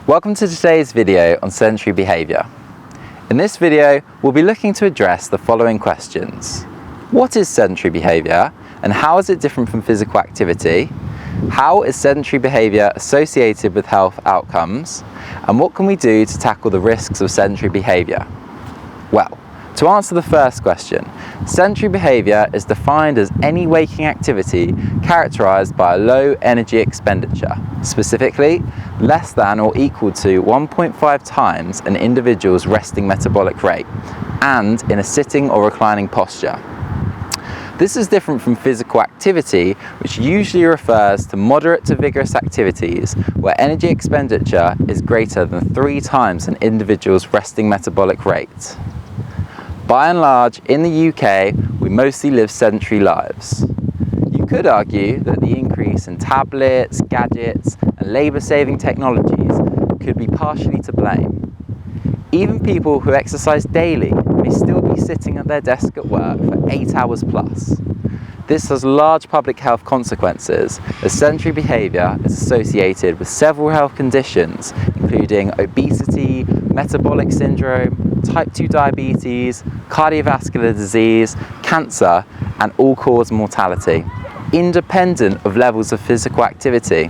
Welcome to today's video on sedentary behaviour. In this video, we'll be looking to address the following questions. What is sedentary behaviour and how is it different from physical activity? How is sedentary behaviour associated with health outcomes? And what can we do to tackle the risks of sedentary behaviour? Well, to answer the first question, sedentary behaviour is defined as any waking activity characterised by a low energy expenditure, specifically less than or equal to 1.5 times an individual's resting metabolic rate, and in a sitting or reclining posture. This is different from physical activity, which usually refers to moderate to vigorous activities where energy expenditure is greater than 3 times an individual's resting metabolic rate. By and large, in the UK, we mostly live sedentary lives. You could argue that the increase in tablets, gadgets, and labour-saving technologies could be partially to blame. Even people who exercise daily may still be sitting at their desk at work for 8 hours plus. This has large public health consequences, as sedentary behaviour is associated with several health conditions, including obesity, metabolic syndrome, type 2 diabetes, cardiovascular disease, cancer, and all-cause mortality, independent of levels of physical activity.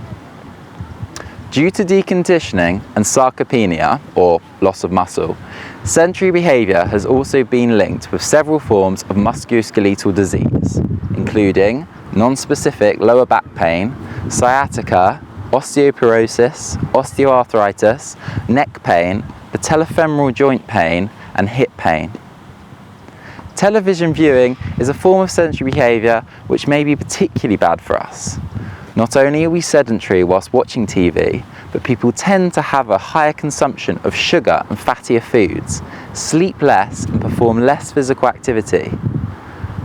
Due to deconditioning and sarcopenia, or loss of muscle, sedentary behaviour has also been linked with several forms of musculoskeletal disease, including non-specific lower back pain, sciatica, osteoporosis, osteoarthritis, neck pain, patellofemoral joint pain, and hip pain. Television viewing is a form of sedentary behaviour which may be particularly bad for us. Not only are we sedentary whilst watching TV, but people tend to have a higher consumption of sugar and fattier foods, sleep less and perform less physical activity.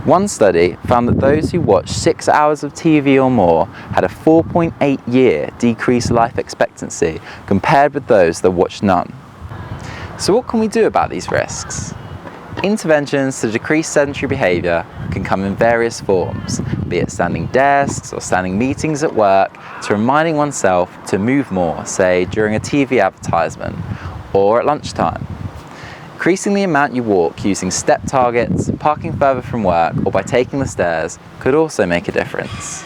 One study found that those who watched 6 hours of TV or more had a 4.8-year decreased life expectancy compared with those that watched none. So what can we do about these risks? Interventions to decrease sedentary behaviour can come in various forms, be it standing desks or standing meetings at work, to reminding oneself to move more, say during a TV advertisement or at lunchtime. Increasing the amount you walk using step targets, parking further from work, or by taking the stairs could also make a difference.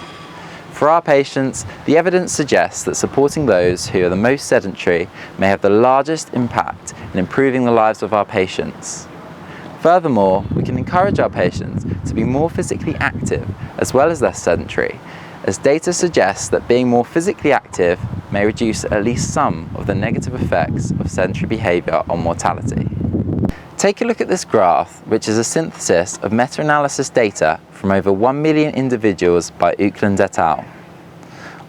For our patients, the evidence suggests that supporting those who are the most sedentary may have the largest impact in improving the lives of our patients. Furthermore, we can encourage our patients to be more physically active as well as less sedentary, as data suggests that being more physically active may reduce at least some of the negative effects of sedentary behaviour on mortality. Take a look at this graph, which is a synthesis of meta-analysis data from over 1 million individuals by Oakland et al.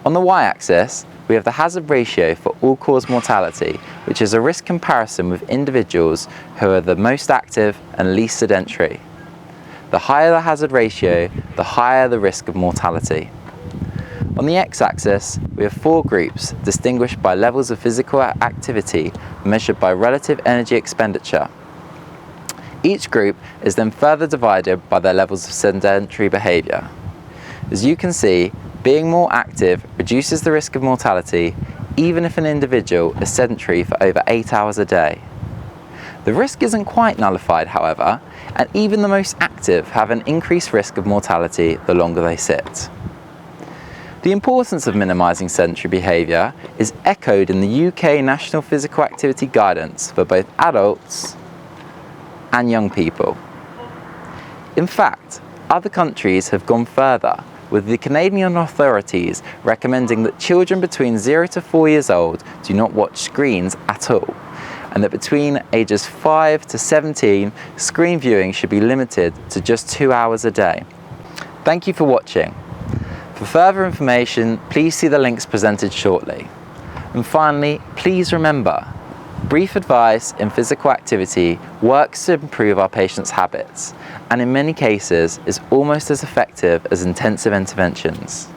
On the y-axis, we have the hazard ratio for all-cause mortality, which is a risk comparison with individuals who are the most active and least sedentary. The higher the hazard ratio, the higher the risk of mortality. On the x-axis, we have 4 groups distinguished by levels of physical activity measured by relative energy expenditure. Each group is then further divided by their levels of sedentary behaviour. As you can see, being more active reduces the risk of mortality even if an individual is sedentary for over 8 hours a day. The risk isn't quite nullified, however, and even the most active have an increased risk of mortality the longer they sit. The importance of minimising sedentary behaviour is echoed in the UK National Physical Activity Guidance for both adults and young people. In fact, other countries have gone further, with the Canadian authorities recommending that children between 0 to 4 years old do not watch screens at all, and that between ages 5 to 17, screen viewing should be limited to just 2 hours a day. Thank you for watching. For further information, please see the links presented shortly. And finally, please remember, brief advice in physical activity works to improve our patients' habits, and in many cases is almost as effective as intensive interventions.